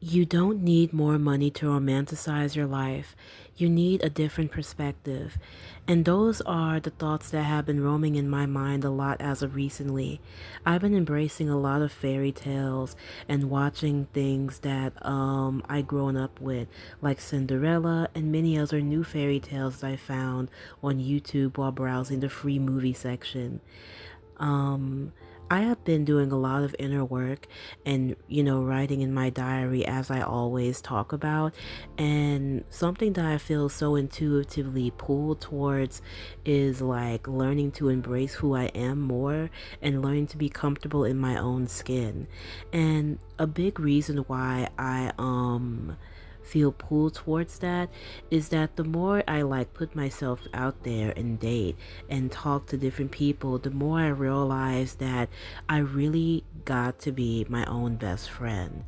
You don't need more money to romanticize your life. You need a different perspective. And those are the thoughts that have been roaming in my mind a lot as of recently. I've been embracing a lot of fairy tales and watching things that I grown up with, like Cinderella and many other new fairy tales that I found on YouTube while browsing the free movie section. Um, I have been doing a lot of inner work and, writing in my diary as I always talk about. And something that I feel so intuitively pulled towards is like learning to embrace who I am more and learning to be comfortable in my own skin. And a big reason why I feel pulled towards that is that the more I like put myself out there and date and talk to different people, the more I realize that I really got to be my own best friend.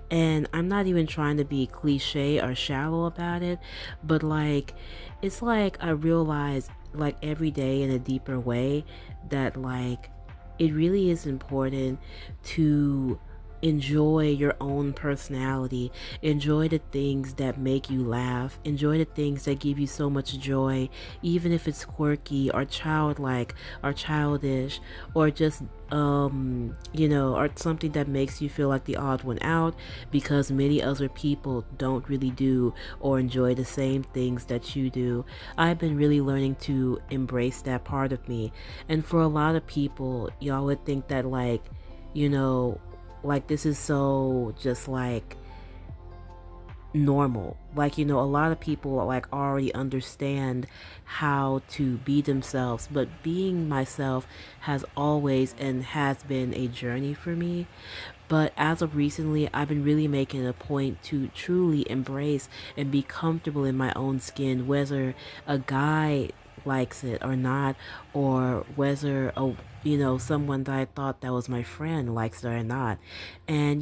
And I'm not even trying to be cliche or shallow about it, but it's like I realize like every day in a deeper way that it really is important to enjoy your own personality, enjoy the things that make you laugh, enjoy the things that give you so much joy, even if it's quirky or childlike or childish or just or something that makes you feel like the odd one out because many other people don't really do or enjoy the same things that you do. I've been really learning to embrace that part of me. And for a lot of people, y'all would think that you know, this is so just normal. A lot of people already understand how to be themselves, but being myself has always and has been a journey for me. But as of recently, I've been really making a point to truly embrace and be comfortable in my own skin, whether a guy likes it or not, or whether someone that I thought that was my friend likes it or not. And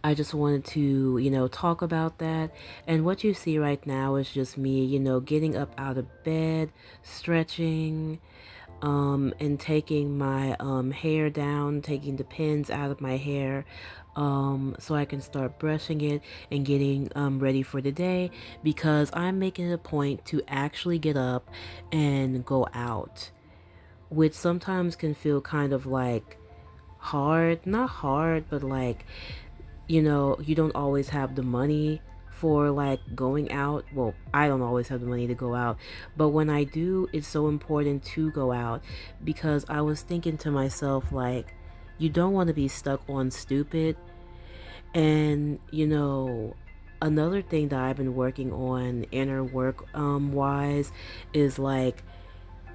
I just wanted to, talk about that. And what you see right now is just me, getting up out of bed, stretching, and taking my hair down, taking the pins out of my hair, so I can start brushing it and getting ready for the day because I'm making it a point to actually get up and go out, which sometimes can feel kind of hard, not hard, but you don't always have the money for going out. Well, I don't always have the money to go out, but when I do, it's so important to go out because I was thinking to myself, you don't want to be stuck on stupid. And, another thing that I've been working on inner work wise is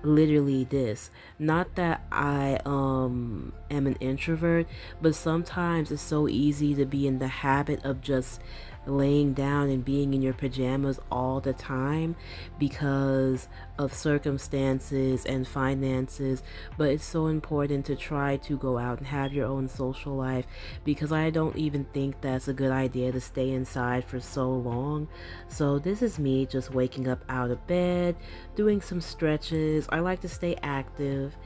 literally this. Not that I am an introvert, but sometimes it's so easy to be in the habit of just laying down and being in your pajamas all the time because of circumstances and finances. But it's so important to try to go out and have your own social life because I don't even think that's a good idea to stay inside for so long. So this is me just waking up out of bed, doing some stretches. I like to stay active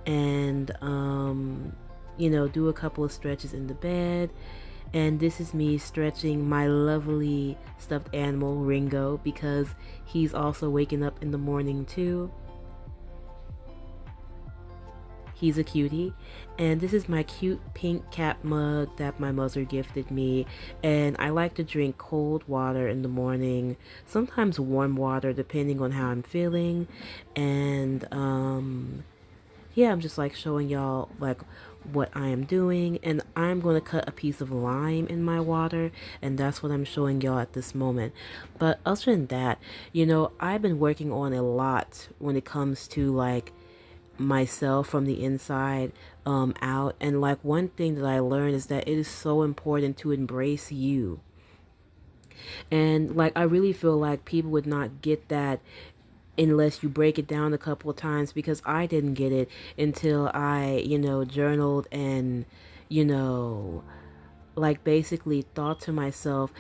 and do a couple of stretches in the bed. And this is me stretching my lovely stuffed animal Ringo because he's also waking up in the morning too. He's a cutie. And this is my cute pink cat mug that my mother gifted me. And I like to drink cold water in the morning, sometimes warm water depending on how I'm feeling. And yeah, I'm just showing y'all what I am doing, and I'm going to cut a piece of lime in my water, and that's what I'm showing y'all at this moment. But other than that, I've been working on a lot when it comes to myself from the inside out. And one thing that I learned is that it is so important to embrace you. And I really feel like people would not get that unless you break it down a couple of times because I didn't get it until I, journaled and, you know, basically thought to myself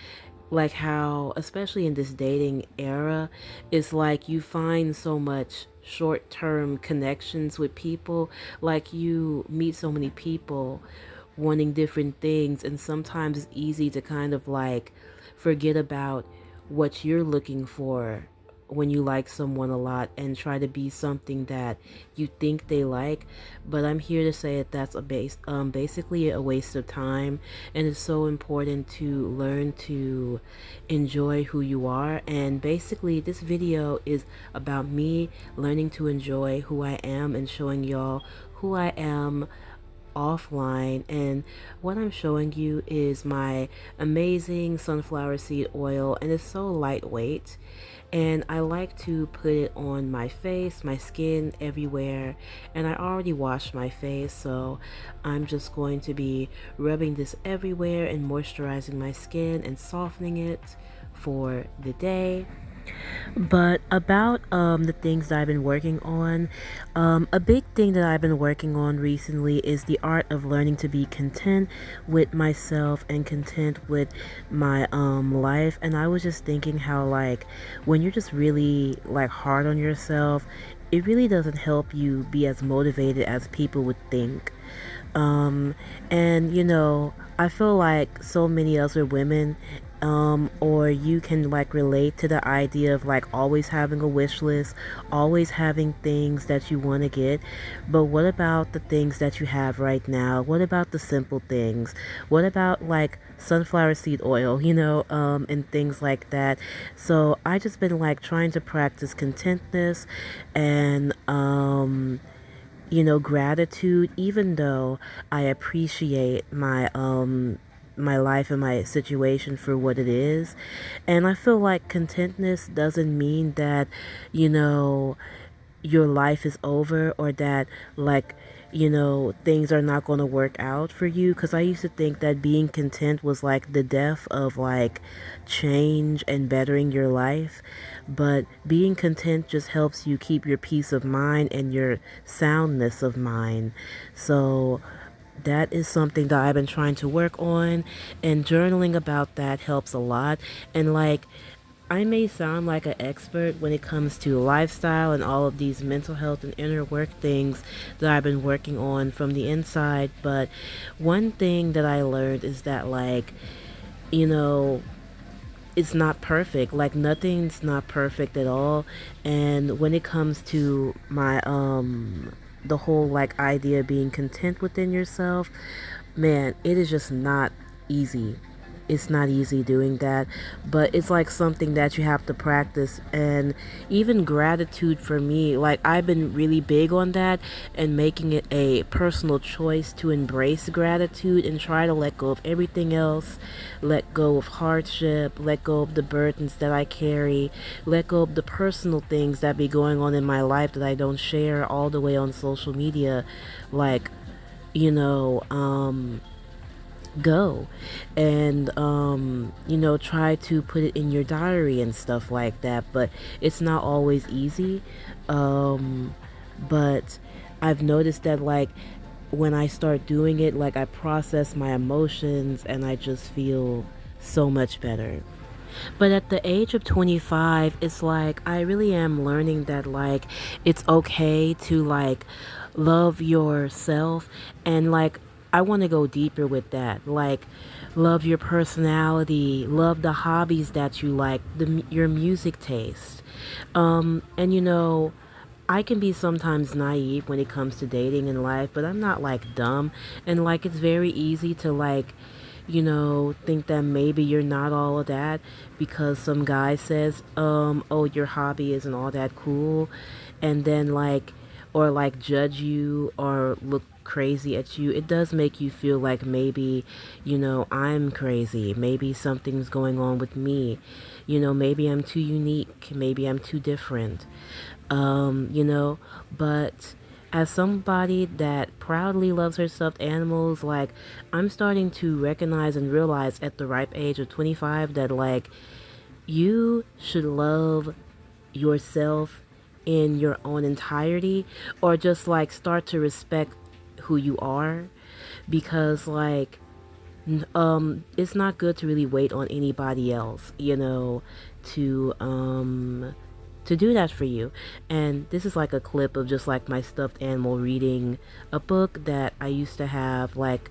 how, especially in this dating era, it's you find so much short-term connections with people. You meet so many people wanting different things, and sometimes it's easy to kind of like forget about what you're looking for when you like someone a lot and try to be something that you think they like. But I'm here to say that that's basically a waste of time, and it's so important to learn to enjoy who you are. And basically this video is about me learning to enjoy who I am and showing y'all who I am offline. And what I'm showing you is my amazing sunflower seed oil, and it's so lightweight, and I like to put it on my face, my skin, everywhere. And I already washed my face, so I'm just going to be rubbing this everywhere and moisturizing my skin and softening it for the day. But about the things that I've been working on, a big thing that I've been working on recently is the art of learning to be content with myself and content with my life. And I was just thinking how like when you're just really like hard on yourself, it really doesn't help you be as motivated as people would think. Um, and I feel like so many other women, or you can like relate to the idea of like always having a wish list, always having things that you want to get. But what about the things that you have right now? What about the simple things? What about like sunflower seed oil, and things like that? So I just been like trying to practice contentness and gratitude, even though I appreciate my life and my situation for what it is. And I feel like contentness doesn't mean that, you know, your life is over, or that like things are not going to work out for you, because I used to think that being content was like the death of like change and bettering your life. But being content just helps you keep your peace of mind and your soundness of mind. So that is something that I've been trying to work on, and journaling about that helps a lot. And like, I may sound like an expert when it comes to lifestyle and all of these mental health and inner work things that I've been working on from the inside, but one thing that I learned is that like, you know, it's not perfect. Like nothing's not perfect at all. And when it comes to my the whole like idea of being content within yourself, man, it is just not easy. It's not easy doing that, but it's like something that you have to practice. And even gratitude for me, like I've been really big on that and making it a personal choice to embrace gratitude and try to let go of everything else, let go of hardship, let go of the burdens that I carry, let go of the personal things that be going on in my life that I don't share all the way on social media. Like, you know, go and try to put it in your diary and stuff like that. But it's not always easy. But I've noticed that like when I start doing it, like I process my emotions and I just feel so much better. But at the age of 25, it's like I really am learning that like it's okay to like love yourself. And like I want to go deeper with that. Like love your personality, love the hobbies that you like, your music taste. And I can be sometimes naive when it comes to dating in life, but I'm not like dumb. And like it's very easy to like think that maybe you're not all of that because some guy says, oh, your hobby isn't all that cool. And then like, or like judge you or look crazy at you. It does make you feel like maybe, I'm crazy. Maybe something's going on with me. Maybe I'm too unique. Maybe I'm too different. But as somebody that proudly loves her stuffed animals, like I'm starting to recognize and realize at the ripe age of 25 that like you should love yourself in your own entirety, or just like start to respect who you are, because like it's not good to really wait on anybody else, to do that for you. And this is like a clip of just like my stuffed animal reading a book that I used to have like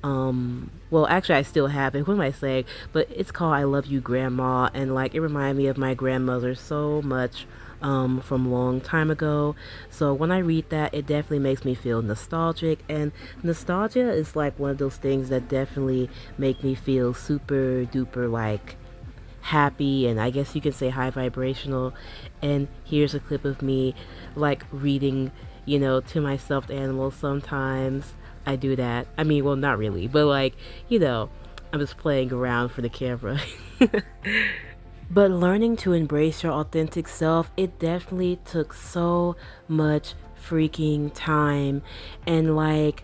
Well, actually, I still have it. What am I saying? But it's called "I Love You, Grandma," and like it reminded me of my grandmother so much from a long time ago. So when I read that, it definitely makes me feel nostalgic, and nostalgia is like one of those things that definitely make me feel super duper like happy, and I guess you could say high vibrational. And here's a clip of me like reading, to my stuffed animals. Sometimes I do that. I mean, well, not really, but like, you know, I'm just playing around for the camera. But learning to embrace your authentic self, it definitely took so much freaking time. And like,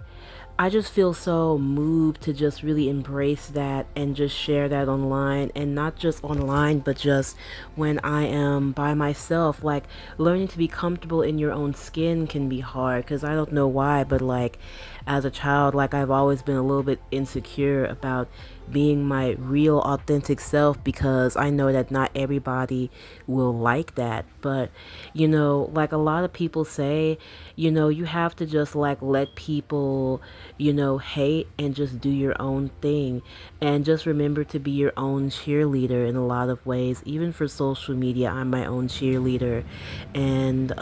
I just feel so moved to just really embrace that and just share that online, and not just online, but just when I am by myself. Like, learning to be comfortable in your own skin can be hard because I don't know why, but like as a child, like I've always been a little bit insecure about being my real authentic self because I know that not everybody will like that. But like a lot of people say, you have to just like let people, hate and just do your own thing. And just remember to be your own cheerleader in a lot of ways. Even for social media, I'm my own cheerleader. And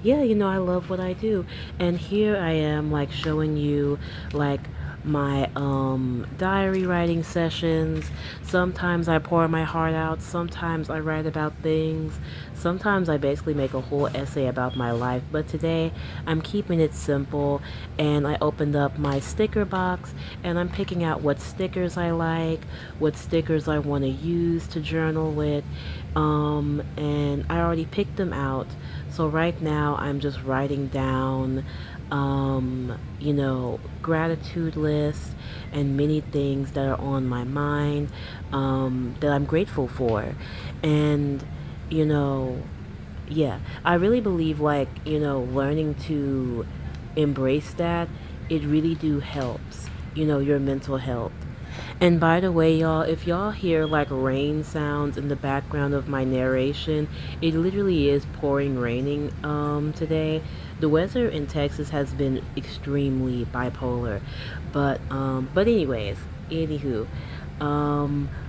yeah, I love what I do. And here I am like showing you like my diary writing sessions. Sometimes I pour my heart out, sometimes I write about things, sometimes I basically make a whole essay about my life. But today I'm keeping it simple, and I opened up my sticker box and I'm picking out what stickers I like, what stickers I want to use to journal with. And I already picked them out. So right now I'm just writing down gratitude lists and many things that are on my mind, that I'm grateful for. And, you know, yeah, I really believe like, learning to embrace that, it really do helps, your mental health. And by the way, y'all, if y'all hear like rain sounds in the background of my narration, it literally is pouring raining today. The weather in Texas has been extremely bipolar. But anyways, anywho,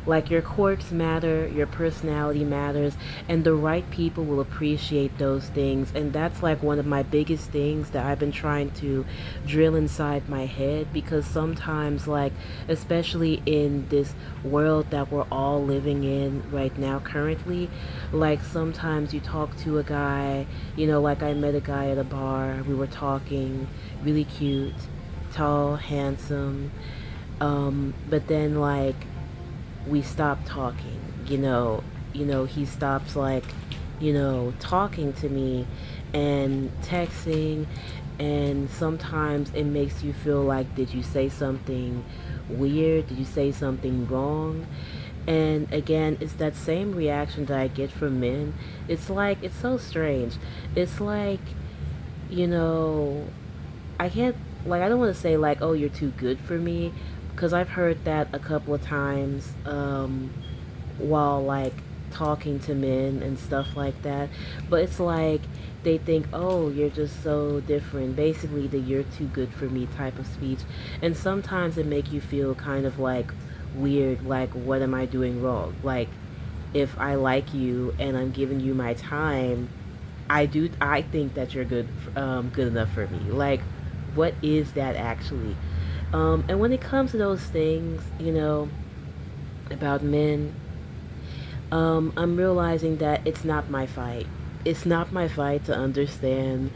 like your quirks matter, your personality matters, and the right people will appreciate those things. And that's like one of my biggest things that I've been trying to drill inside my head, because sometimes, like, especially in this world that we're all living in right now currently, like sometimes you talk to a guy, like I met a guy at a bar, we were talking, really cute, tall, handsome, but then like we stopped talking, he stops like, talking to me and texting, and sometimes it makes you feel like, did you say something weird? Did you say something wrong? And again, it's that same reaction that I get from men. It's like, it's so strange. It's like, you know, I can't, like, I don't want to say like, oh, you're too good for me, because I've heard that a couple of times, while like talking to men and stuff like that. But it's like they think, oh, you're just so different. Basically, the "you're too good for me" type of speech. And sometimes it make you feel kind of like weird, like, what am I doing wrong? Like, if I like you and I'm giving you my time, I think that you're good enough for me. Like, what is that actually? And when it comes to those things, about men, I'm realizing that it's not my fight. It's not my fight to understand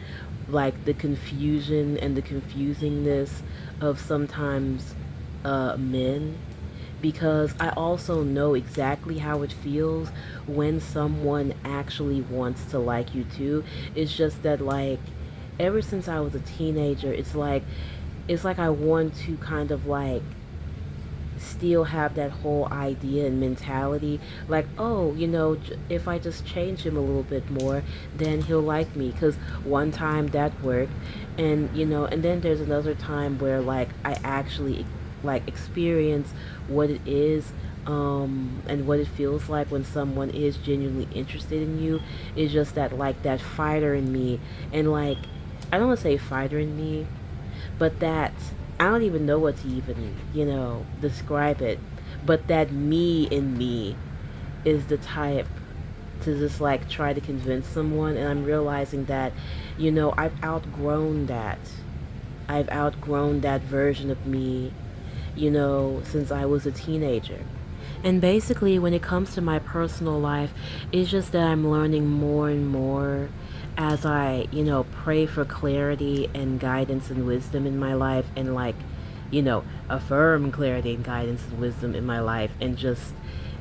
like the confusion and the confusingness of sometimes men, because I also know exactly how it feels when someone actually wants to like you too. It's just that like ever since I was a teenager, it's like I want to kind of like still have that whole idea and mentality, like, oh, if I just change him a little bit more, then he'll like me, because one time that worked. And and then there's another time where like I actually like experience what it is, and what it feels like when someone is genuinely interested in you. It's just that like that fighter in me, and like I don't want to say fighter in me, but that I don't even know what to even, describe it. But that me in me is the type to just like try to convince someone, and I'm realizing that, I've outgrown that. I've outgrown that version of me, since I was a teenager. And basically, when it comes to my personal life, it's just that I'm learning more and more as I, pray for clarity and guidance and wisdom in my life, and like, affirm clarity and guidance and wisdom in my life, and just,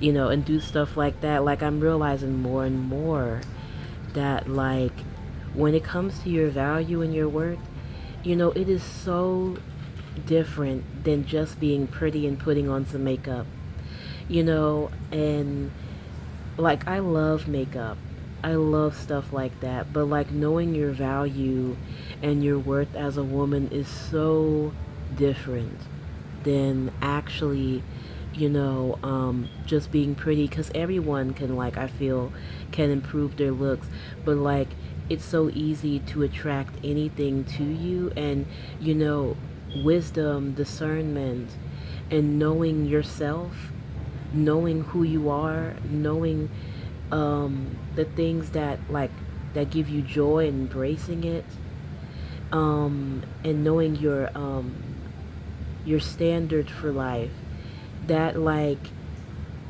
and do stuff like that. Like, I'm realizing more and more that, like, when it comes to your value and your worth, it is so different than just being pretty and putting on some makeup, and like I love makeup. I love stuff like that, but like knowing your value and your worth as a woman is so different than actually, just being pretty, because everyone can, like, I feel, can improve their looks, but like it's so easy to attract anything to you, and you know wisdom, discernment, and knowing yourself, knowing who you are, knowing the things that, like, that give you joy and embracing it, and knowing your standard for life, that, like,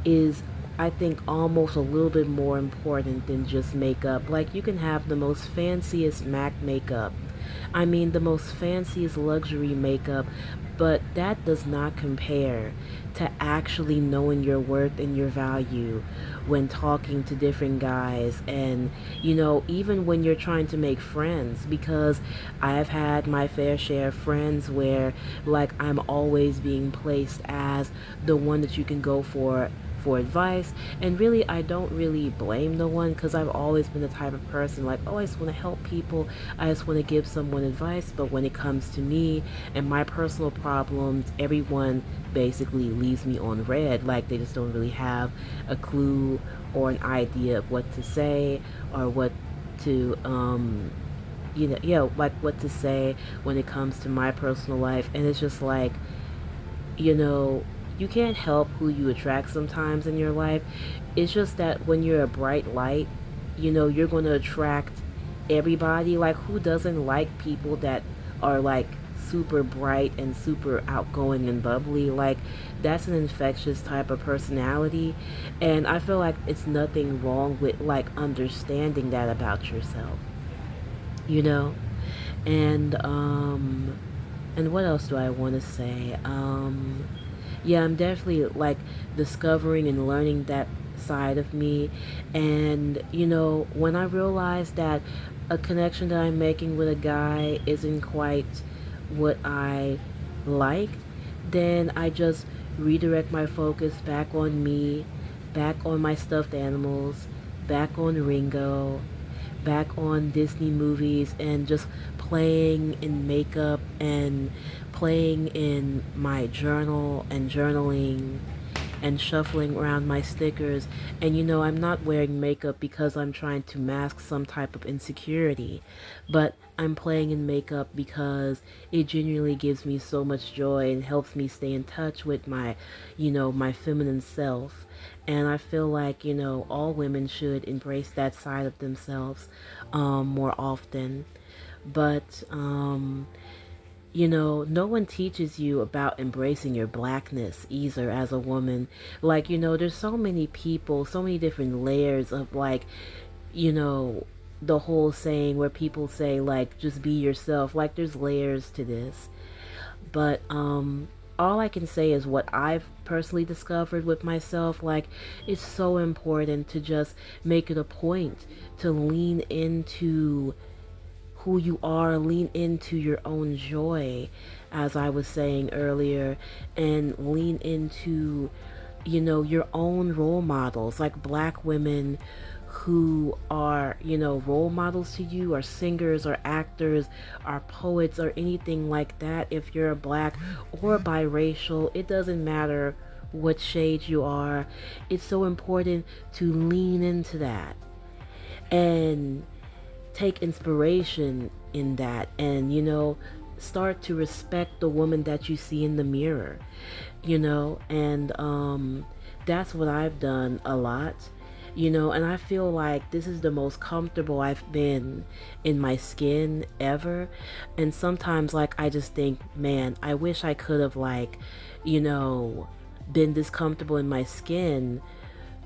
is, I think, almost a little bit more important than just makeup. Like, you can have the most fanciest MAC makeup, I mean, the most fanciest luxury makeup, but that does not compare to actually knowing your worth and your value when talking to different guys, and, even when you're trying to make friends, because I've had my fair share of friends where, like, I'm always being placed as the one that you can go for advice. And really, I don't really blame no one, because I've always been the type of person, like, oh, I just want to help people, I just want to give someone advice. But when it comes to me and my personal problems, everyone basically leaves me on red. Like, they just don't really have a clue or an idea of what to say, or what to like what to say when it comes to my personal life. And it's just like, you know, you can't help who you attract sometimes in your life. It's just that when you're a bright light, you're going to attract everybody. Like, who doesn't like people that are, like, super bright and super outgoing and bubbly? Like, that's an infectious type of personality. And I feel like it's nothing wrong with, like, understanding that about yourself, you know? And, and what else do I want to say? Yeah, I'm definitely, like, discovering and learning that side of me. And, when I realize that a connection that I'm making with a guy isn't quite what I liked, then I just redirect my focus back on me, back on my stuffed animals, back on Ringo, back on Disney movies, and just playing in makeup and playing in my journal and journaling and shuffling around my stickers. And I'm not wearing makeup because I'm trying to mask some type of insecurity, but I'm playing in makeup because it genuinely gives me so much joy and helps me stay in touch with my, my feminine self. And I feel like, all women should embrace that side of themselves more often. But, no one teaches you about embracing your blackness either as a woman. Like, there's so many people, so many different layers of, like, you know, the whole saying where people say, like, just be yourself. Like, there's layers to this. But, all I can say is what I've personally discovered with myself. Like, it's so important to just make it a point to lean into who you are, lean into your own joy, as I was saying earlier, and lean into, your own role models, like black women who are, role models to you, or singers or actors or poets or anything like that. If you're a black or biracial, it doesn't matter what shade you are. It's so important to lean into that and take inspiration in that, and start to respect the woman that you see in the mirror, and that's what I've done a lot. And I feel like this is the most comfortable I've been in my skin ever. And sometimes, like, I just think, man, I wish I could have, like, you know, been this comfortable in my skin,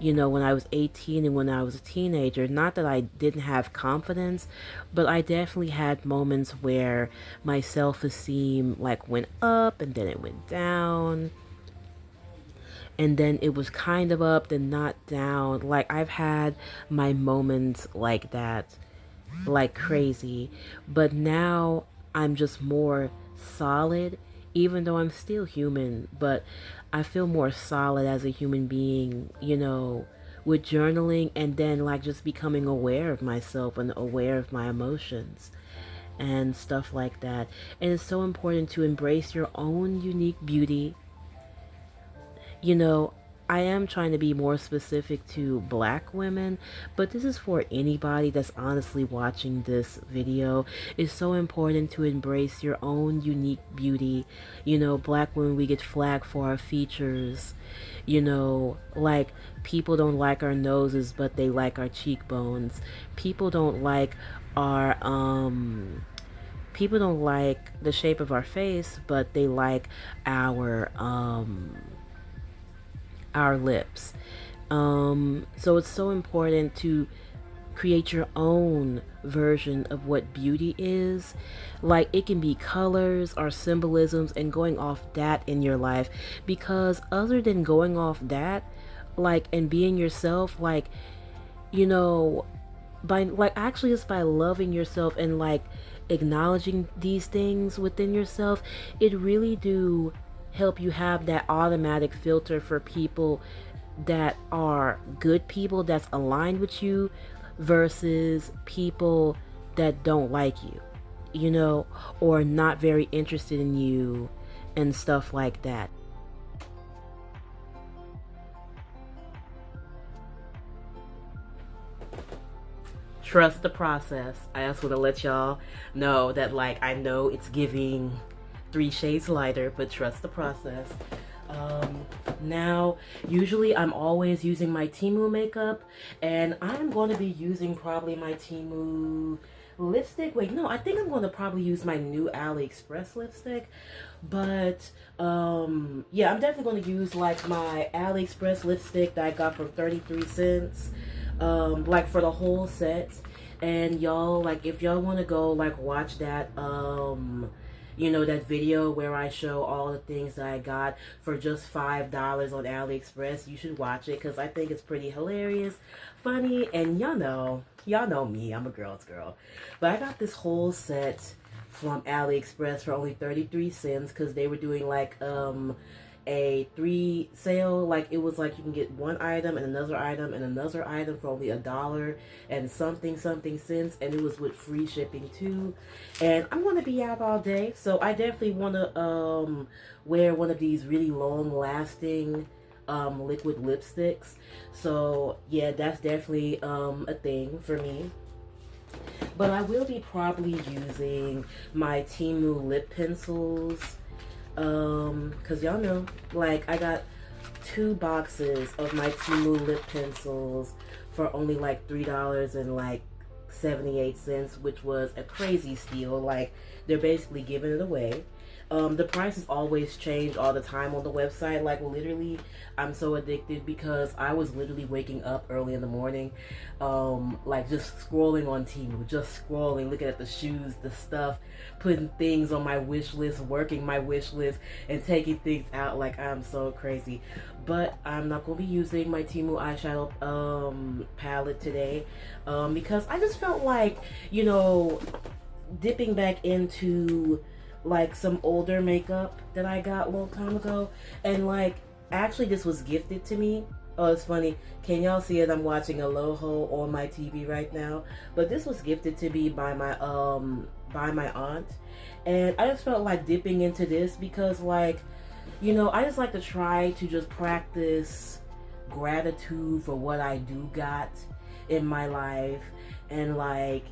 when I was 18 and when I was a teenager. Not that I didn't have confidence, but I definitely had moments where my self esteem, like, went up and then it went down, and then it was kind of up, then not down. Like, I've had my moments like that, like crazy. But now I'm just more solid, even though I'm still human, but I feel more solid as a human being, with journaling, and then like just becoming aware of myself and aware of my emotions and stuff like that. And it's so important to embrace your own unique beauty. you know, I am trying to be more specific to black women, but this is for anybody that's honestly watching this video. It's so important to embrace your own unique beauty. Black women, we get flagged for our features. Like, people don't like our noses, but they like our cheekbones. People don't like our, people don't like the shape of our face, but they like our lips. So it's so important to create your own version of what beauty is. Like, it can be colors or symbolisms, and going off that in your life, because other than going off that, like, and being yourself, like, you know by, like, actually just by loving yourself and like acknowledging these things within yourself, it really do help you have that automatic filter for people that are good people, that's aligned with you, versus people that don't like you, or not very interested in you and stuff like that. Trust the process. I just want to let y'all know that, like, I know it's giving 3 shades lighter, but trust the process. Now, usually I'm always using my Temu makeup, and I'm going to be using probably my Temu lipstick. Wait, no, I think I'm going to probably use my new AliExpress lipstick. But yeah, I'm definitely going to use like my AliExpress lipstick that I got for 33 cents, like for the whole set. And y'all, like, if y'all want to go like watch that that video where I show all the things that I got for just $5 on AliExpress, you should watch it, because I think it's pretty hilarious, funny, and y'all know me, I'm a girl's girl. But I got this whole set from AliExpress for only 33 cents, because they were doing like a 3 sale. Like, it was like you can get one item and another item and another item for only $1 and something cents, and it was with free shipping too. And I'm going to be out all day, so I definitely want to wear one of these really long lasting liquid lipsticks. So yeah, that's definitely a thing for me. But I will be probably using my Temu lip pencils, because y'all know, like, I got 2 boxes of my Temu lip pencils for only like $3 and like 78 cents, which was a crazy steal. Like, they're basically giving it away. The prices always change all the time on the website. Like, literally, I'm so addicted, because I was literally waking up early in the morning, like, just scrolling on Temu, just scrolling, looking at the shoes, the stuff, putting things on my wish list, working my wish list, and taking things out. Like, I'm so crazy. But I'm not going to be using my Temu eyeshadow palette today, because I just felt like, dipping back into like some older makeup that I got a long time ago. And like, actually this was gifted to me. Oh, it's funny, can y'all see it? I'm watching Aloho on my TV right now, but this was gifted to me by my aunt. And I just felt like dipping into this, because like, I just like to try to just practice gratitude for what I do got in my life, and like,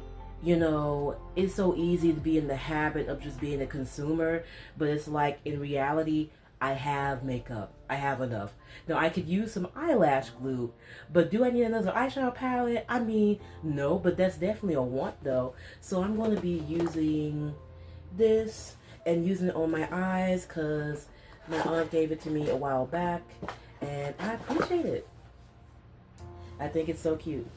it's so easy to be in the habit of just being a consumer, but it's like in reality, I have makeup. I have enough. Now, I could use some eyelash glue, but do I need another eyeshadow palette? I mean, no, but that's definitely a want though. So I'm going to be using this and using it on my eyes because my aunt gave it to me a while back and I appreciate it. I think it's so cute.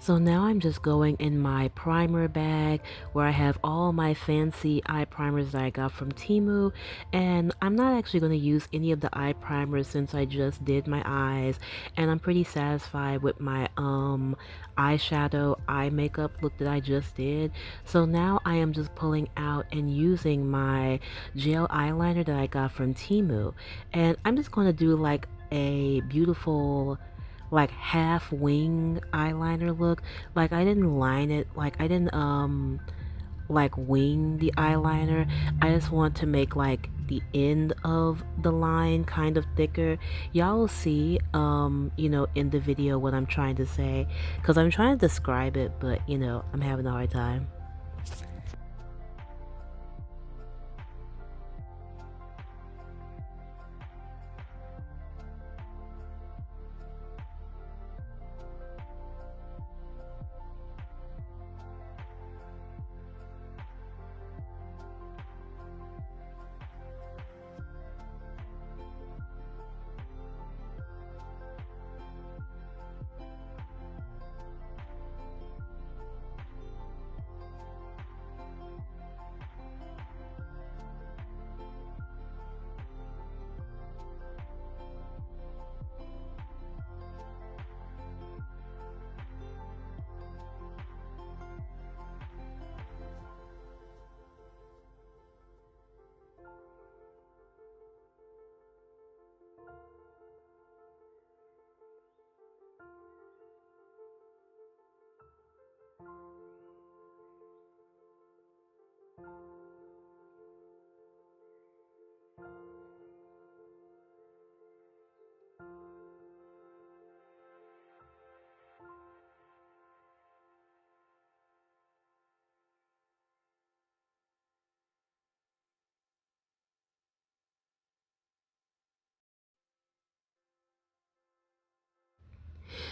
So now I'm just going in my primer bag where I have all my fancy eye primers that I got from Temu. And I'm not actually going to use any of the eye primers since I just did my eyes. And I'm pretty satisfied with my eyeshadow eye makeup look that I just did. So now I am just pulling out and using my gel eyeliner that I got from Temu. And I'm just going to do like a beautiful like half wing eyeliner look. Like I didn't line it, like I didn't like wing the eyeliner. I just want to make like the end of the line kind of thicker. Y'all will see in the video what I'm trying to say because I'm trying to describe it, but I'm having a hard time.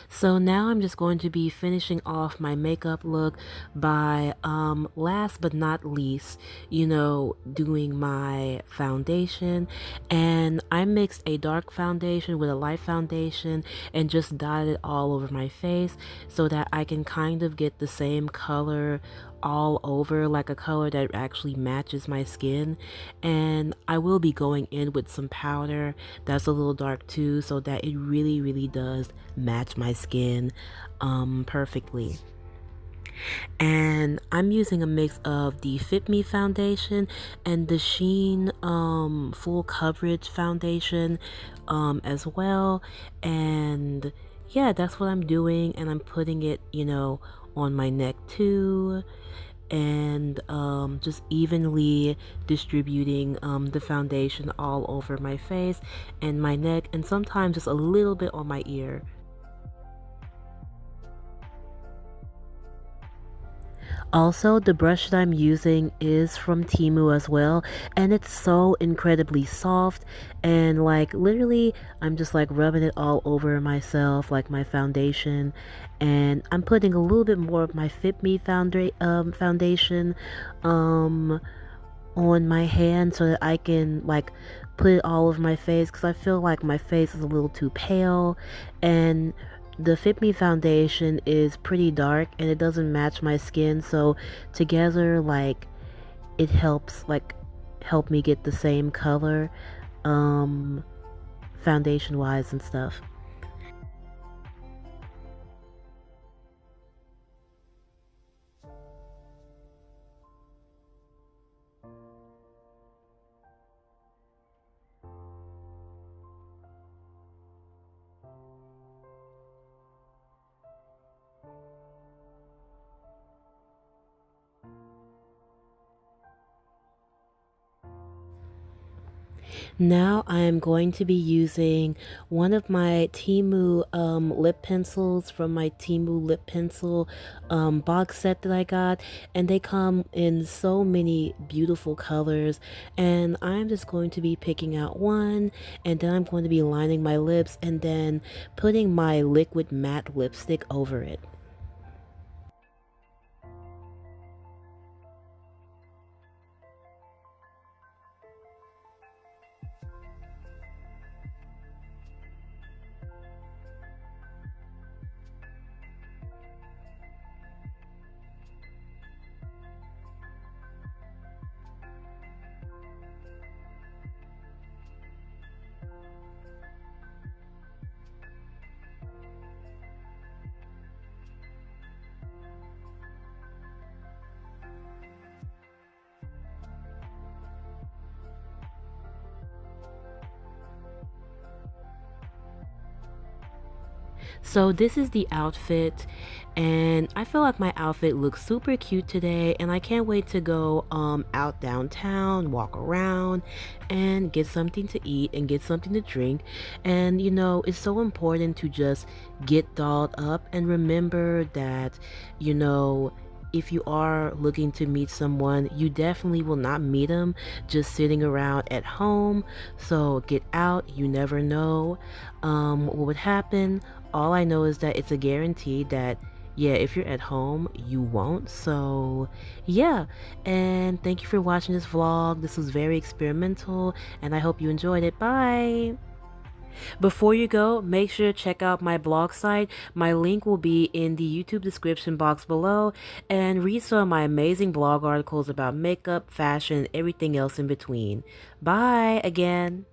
So now I'm just going to be finishing off my makeup look by, last but not least, doing my foundation. And I mixed a dark foundation with a light foundation and just dotted it all over my face so that I can kind of get the same color all over, like a color that actually matches my skin. And I will be going in with some powder that's a little dark too so that it really really does match my skin perfectly. And I'm using a mix of the Fit Me foundation and the Sheen full coverage foundation as well. And yeah, that's what I'm doing, and I'm putting it on my neck too, and just evenly distributing the foundation all over my face and my neck, and sometimes just a little bit on my ear. Also, the brush that I'm using is from Temu as well, and it's so incredibly soft, and like literally I'm just like rubbing it all over myself like my foundation, and I'm putting a little bit more of my Fit Me foundation um on my hand so that I can like put it all over my face because I feel like my face is a little too pale, and the Fit Me foundation is pretty dark and it doesn't match my skin, so together like it helps like help me get the same color um foundation wise and stuff. Now I am going to be using one of my Temu lip pencils from my Temu lip pencil box set that I got, and they come in so many beautiful colors, and I'm just going to be picking out one, and then I'm going to be lining my lips and then putting my liquid matte lipstick over it. So this is the outfit, and I feel like my outfit looks super cute today, and I can't wait to go out downtown, walk around and get something to eat and get something to drink. And it's so important to just get dolled up and remember that, you know, if you are looking to meet someone, you definitely will not meet them just sitting around at home. So get out, you never know what would happen. All I know is that it's a guarantee that, yeah, if you're at home, you won't. So, yeah. And thank you for watching this vlog. This was very experimental, and I hope you enjoyed it. Bye. Before you go, make sure to check out my blog site. My link will be in the YouTube description box below, and read some of my amazing blog articles about makeup, fashion, and everything else in between. Bye again.